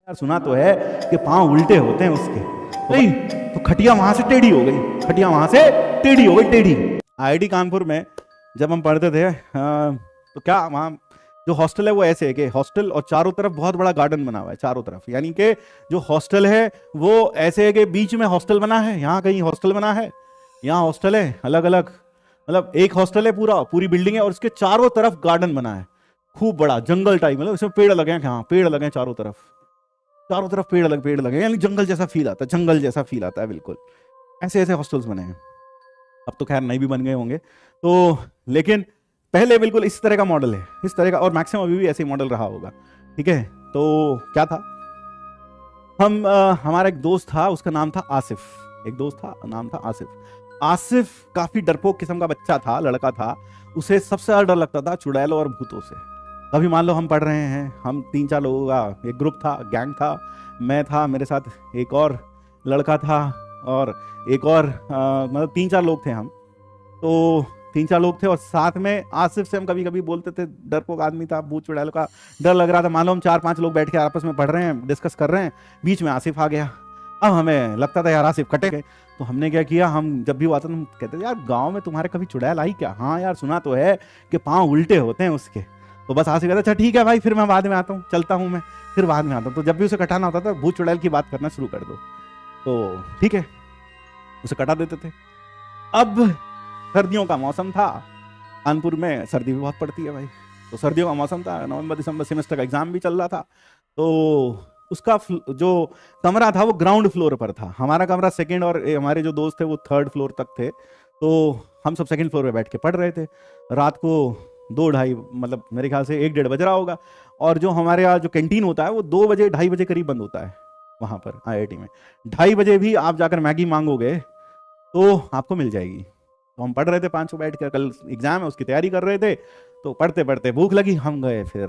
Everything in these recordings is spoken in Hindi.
यार सुना तो है कि पांव उल्टे होते हैं उसके। नहीं तो खटिया वहां से टेढ़ी हो गई, खटिया वहां से टेढ़ी हो गई, टेढ़ी। आईआईटी कानपुर में जब हम पढ़ते थे तो क्या वहाँ जो हॉस्टल है वो ऐसे है कि हॉस्टल और चारों तरफ बहुत बड़ा गार्डन बना हुआ है चारों तरफ, यानी कि जो हॉस्टल है वो ऐसे है कि बीच में हॉस्टल बना है, यहाँ कहीं हॉस्टल बना है, यहाँ हॉस्टल है अलग अलग, मतलब एक हॉस्टल है पूरी बिल्डिंग है और उसके चारों तरफ गार्डन बना है, खूब बड़ा जंगल टाइप, मतलब इसमें पेड़ लगे हैं, हाँ पेड़ लगे हैं चारों तरफ पेड़ लगे, यानी जंगल जैसा फील आता है, जंगल जैसा फील आता है बिल्कुल। ऐसे ऐसे हॉस्टल्स बने हैं, अब तो खैर नए भी बन गए होंगे तो, लेकिन पहले बिल्कुल इस तरह का मॉडल है, इस तरह का, और मैक्सिमम अभी भी ऐसे ही मॉडल रहा होगा। ठीक है, तो क्या था, हमारा एक दोस्त था, उसका नाम था आसिफ, एक दोस्त था, नाम था आसिफ। आसिफ काफी डरपोक किस्म का बच्चा था, लड़का था, उसे सबसे ज्यादा डर लगता था चुड़ैलों और भूतों से। अभी मान लो हम पढ़ रहे हैं, हम 3-4 लोगों का एक ग्रुप था, गैंग था, मैं था, मेरे साथ एक और लड़का था और एक और मतलब 3-4 लोग थे हम, तो 3-4 लोग थे और साथ में आसिफ से हम कभी कभी बोलते थे, डरपोक आदमी था, भूत चुड़ैलों का डर लग रहा था। मान लो हम 4-5 लोग बैठ के आपस में पढ़ रहे हैं, डिस्कस कर रहे हैं, बीच में आसिफ आ गया। अब हमें लगता था यार आसिफ कटे गए, तो हमने क्या किया, हम जब भी वो आता था हम कहते थे यार गांव में तुम्हारे कभी चुड़ैल आई क्या? हाँ यार सुना तो है कि पाँव उल्टे होते हैं उसके। तो बस आसिफ कहता अच्छा ठीक है भाई, फिर मैं बाद में आता हूँ, चलता हूँ मैं, फिर बाद में आता हूँ। तो जब भी उसे कटाना होता था भूत चुड़ैल की बात करना शुरू कर दो, तो ठीक है उसे कटा देते थे। अब सर्दियों का मौसम था, कानपुर में सर्दी भी बहुत पड़ती है भाई, तो सर्दियों का मौसम था, नवंबर दिसंबर सेमेस्टर का एग्जाम भी चल रहा था, तो उसका जो कमरा था वो ग्राउंड फ्लोर पर था, हमारा कमरा सेकंड, और हमारे जो दोस्त थे वो 3rd फ्लोर तक थे, तो हम सब सेकंड फ्लोर पे बैठ के पढ़ रहे थे। रात को 2-2:30, मतलब मेरे ख्याल से 1-1:30 बज रहा होगा, और जो हमारे यहाँ जो कैंटीन होता है वो 2 बजे 2:30 बजे करीब बंद होता है वहाँ पर आईआईटी में। 2:30 बजे भी आप जाकर मैगी मांगोगे तो आपको मिल जाएगी। तो हम पढ़ रहे थे 5 बैठ कर, कल एग्जाम है उसकी तैयारी कर रहे थे, तो पढ़ते पढ़ते भूख लगी, हम गए फिर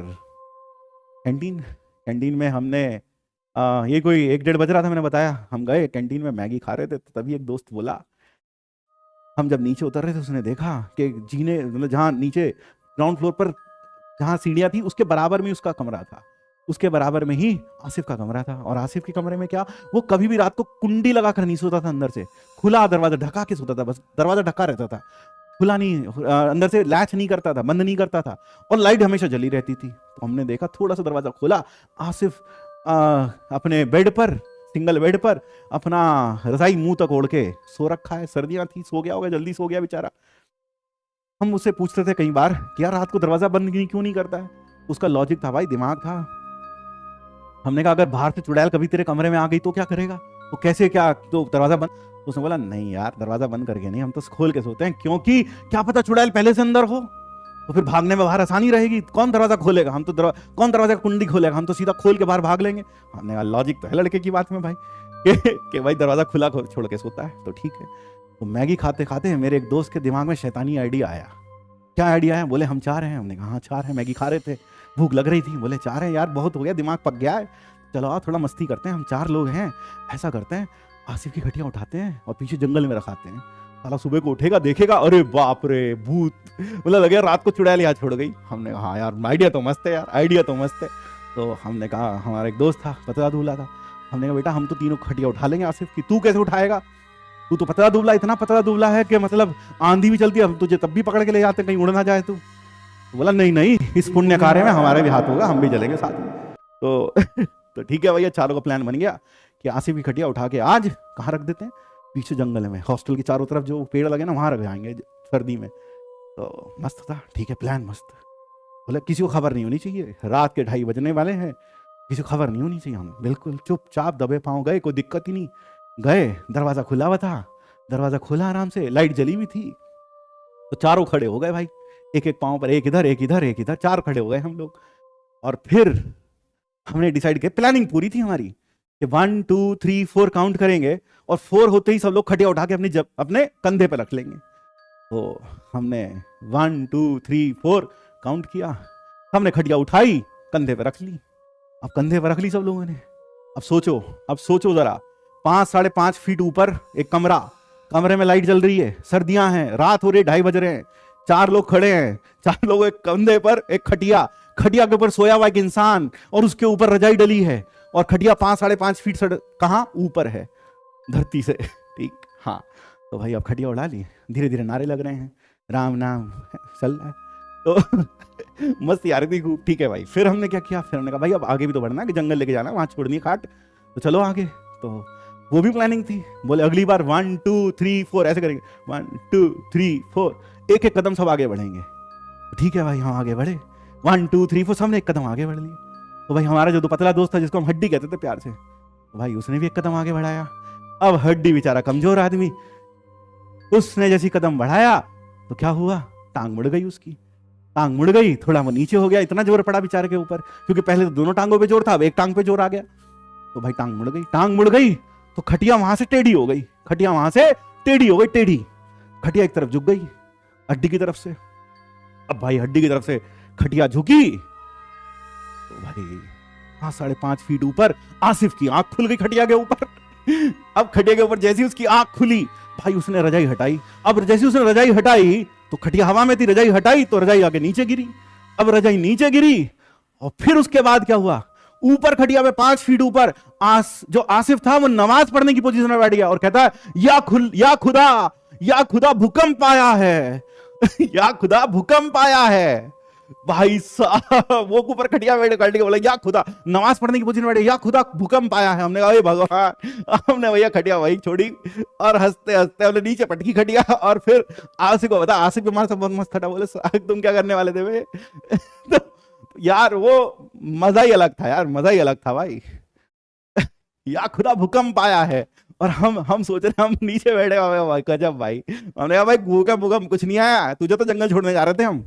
कैंटीन में हमने ये कोई 1-1:30 बज रहा था, मैंने बताया, हम गए कैंटीन में मैगी खा रहे थे, तो तभी एक दोस्त बोला, हम जब नीचे उतर रहे थे उसने देखा कि जीने, मतलब जहाँ नीचे ग्राउंड फ्लोर पर जहाँ सीढ़ियाँ थी उसके बराबर में उसका कमरा था, उसके बराबर में ही आसिफ का कमरा था। और आसिफ के कमरे में क्या, वो कभी भी रात को कुंडी लगा कर नहीं सोता था, अंदर से खुला दरवाजा ढका के सोता था, बस दरवाजा ढका रहता था, खुला नहीं, अंदर से लैच नहीं करता था, बंद नहीं करता था, और लाइट हमेशा जली रहती थी। तो हमने देखा थोड़ा सा दरवाजा खोला, आसिफ अपने बेड पर, सिंगल बेड पर अपना रजाई मुंह तक ओढ़ के सो रखा है, सर्दियां थी, सो गया होगा, जल्दी सो गया बेचारा। हम उससे पूछते थे कई बार कि यार रात को दरवाजा बंद क्यों नहीं करता है, उसका लॉजिक था भाई, दिमाग था। हमने कहा अगर बाहर से चुड़ैल कभी तेरे कमरे में आ गई तो क्या करेगा, तो कैसे, क्या तो दरवाजा बंद? तो उसने बोला नहीं यार दरवाजा बंद करके नहीं, हम तो खोल के सोते हैं, क्योंकि क्या पता चुड़ैल पहले से अंदर हो, तो फिर भागने में बाहर आसानी रहेगी, कौन दरवाजा खोलेगा, हम तो कौन दरवाजा कुंडी खोलेगा, हम तो सीधा खोल के बाहर भाग लेंगे। हमने कहा लॉजिक तो है लड़के की बात में भाई कि भाई दरवाजा खुला छोड़ के सोता है, तो ठीक है। तो मैगी खाते खाते मेरे एक दोस्त के दिमाग में शैतानी आइडिया आया। क्या आइडिया है? बोले हम 4 हैं। हमने कहा हाँ 4 हैं, मैगी खा रहे थे, भूख लग रही थी, बोले 4 हैं यार, बहुत हो गया, दिमाग पक गया है, चलो आओ थोड़ा मस्ती करते हैं, हम 4 लोग हैं, ऐसा करते हैं आसिफ की खटिया उठाते हैं और पीछे जंगल में रखाते हैं, साला सुबह को उठेगा देखेगा, अरे बाप रे भूत, बोला लगे रात को चुड़ैल यहाँ छोड़ गई। हमने कहा हाँ यार आइडिया तो मस्त है यार, आइडिया तो मस्त है। तो हमने कहा, हमारा एक दोस्त था पतला दुबला था, हमने कहा बेटा हम तो तीनों खटिया उठा लेंगे आसिफ की, तू कैसे उठाएगा, तू तो पतला दुबला, इतना पतला दुबला है कि मतलब आंधी भी चलती है, हम तुझे तब भी पकड़ के ले जाते कहीं उड़ ना जाए तू। तो बोला नहीं नहीं, इस पुण्य कार्य में हमारे भी हाथ होगा, हम भी चलेंगे साथ में। तो ठीक है भैया, चारों का प्लान बन गया कि आसिफ की खटिया उठा के आज कहाँ रख देते हैं, पीछे जंगल में, हॉस्टल के चारों तरफ जो पेड़ लगे ना वहां रख जाएंगे सर्दी में। तो मस्त था, ठीक है प्लान मस्त। बोले किसी को खबर नहीं होनी चाहिए, रात के 2:30 बजने वाले हैं, किसी को खबर नहीं होनी चाहिए, हम बिल्कुल चुपचाप दबे पाँव गए, कोई दिक्कत ही नहीं, गए, दरवाजा खुला हुआ था, दरवाजा खोला आराम से, लाइट जली हुई थी, तो चारों खड़े हो गए भाई, एक एक पाँव पर, एक इधर एक इधर एक इधर, 4 खड़े हो गए हम लोग। और फिर हमने डिसाइड किया, प्लानिंग पूरी थी हमारी कि 1 2 3 4 काउंट करेंगे और 4 होते ही सब लोग खटिया उठा के अपने कंधे पे रख लेंगे। तो हमने 1 2 3 4 काउंट किया, हमने खटिया उठाई, कंधे पे रख ली। अब कंधे पे रख ली सब लोगों ने। अब सोचो जरा, 5-5.5 फीट ऊपर एक कमरा, कमरे में लाइट जल रही है, सर्दियां हैं, रात हो रही है, 2:30 बज रहे हैं, 4 लोग खड़े हैं, 4 लोग एक कंधे पर, एक खटिया के ऊपर सोया हुआ एक इंसान, और उसके ऊपर रजाई डली है, और खटिया 5-5.5 फीट कहाँ ऊपर है धरती से, ठीक। हाँ, तो भाई अब खटिया उड़ा ली, धीरे धीरे नारे लग रहे हैं, राम नाम चल रहा है, तो मस्ती आ रही थी खूब। ठीक है भाई, फिर हमने क्या किया, फिर हमने कहा भाई अब आगे भी तो बढ़ना है, कि जंगल लेके जाना है, वहां छोड़नी है खाट, तो चलो आगे। तो वो भी प्लानिंग थी, बोले अगली बार 1 2 3 4 ऐसे करेंगे, 1 2 3 4, एक एक कदम सब आगे बढ़ेंगे। ठीक है भाई, हम आगे बढ़े, 1 2 3 4 सबने एक कदम आगे बढ़ लिया। तो भाई हमारा जो पतला दोस्त था, जिसको हम हड्डी कहते थे प्यार से, तो भाई उसने भी एक कदम आगे बढ़ाया। अब हड्डी बेचारा कमजोर आदमी, उसने जैसी कदम बढ़ाया तो क्या हुआ, टांग मुड़ गई उसकी, टांग मुड़ गई, थोड़ा वो नीचे हो गया, इतना जोर पड़ा बेचारे के ऊपर, क्योंकि पहले तो दोनों टांगों पे जोर था, अब एक टांग पे जोर आ गया, तो भाई टांग मुड़ गई। टांग मुड़ गई तो खटिया वहां से टेढ़ी हो गई, खटिया वहां से टेढ़ी हो गई, टेढ़ी खटिया एक तरफ झुक गई हड्डी की तरफ से। अब भाई हड्डी की तरफ से खटिया झुकी तो भाई 5-5.5 फीट ऊपर आसिफ की आंख खुल गई खटिया के ऊपर। अब खटिया के ऊपर जैसी उसकी आंख खुली, भाई उसने रजाई हटाई। अब जैसी उसने रजाई हटाई तो खटिया हवा में थी, रजाई हटाई तो रजाई आगे नीचे गिरी। अब रजाई नीचे गिरी और फिर उसके बाद क्या हुआ, ऊपर खटिया में 5 फीट ऊपर जो आसिफ था वो नमाज पढ़ने की पोजीशन में बैठ गया और कहता है या खुदा भूकंप आया है। या खुदा भूकंप आया है। भाई साहब वो ऊपर खटिया बैठ के बोला या खुदा, नमाज पढ़ने की पोजीशन में बैठे, या खुदा भूकंप आया है। हमने कहा भगवान, हमने भैया खटिया वही छोड़ी और हंसते हंसते हमने नीचे पटकी खटिया। और फिर आसिफ को बता, आसिफ भी हमारे साथ बहुत मस्त था, बोले तुम क्या करने वाले थे वे। तो यार वो मजा ही अलग था यार, मजा ही अलग था भाई। या खुदा भूकंप आया है और हम सोच रहे हम नीचे बैठे हुए, गजब भाई। हमने कहा भाई भूकंप कुछ नहीं आया, तुझे तो जंगल छोड़ने जा रहे थे हम।